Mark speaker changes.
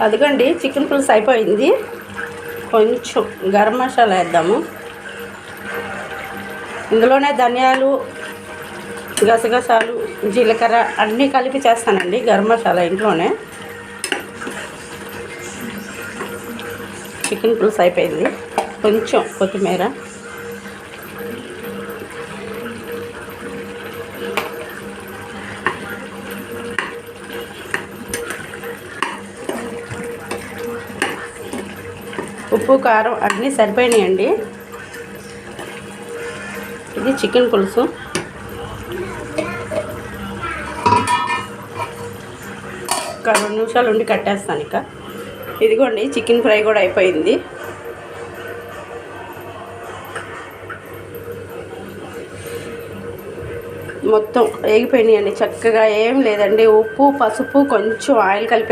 Speaker 1: అదిగోండి చికెన్ పులుసు అయిపోయింది. కొంచెం గరం మసాలా వేద్దాము. ఇందులోనే ధనియాలు, గసగసాలు, జీలకర్ర అన్నీ కలిపి చేస్తానండి గరం మసాలా ఇంట్లోనే. చికెన్ పులుసు అయిపోయింది. కొంచెం కొత్తిమీర, ఉప్పు, కారం అన్నీ సరిపోయినాయండి. ఇది చికెన్ పులుసు. ఒక 2 నిమిషాలు ఉండి కట్టేస్తాను ఇక. ఇదిగోండి చికెన్ ఫ్రై కూడా అయిపోయింది. మొత్తం వేగిపోయినాయండి చక్కగా. ఏం లేదండి, ఉప్పు, పసుపు, కొంచెం ఆయిల్ కలిపి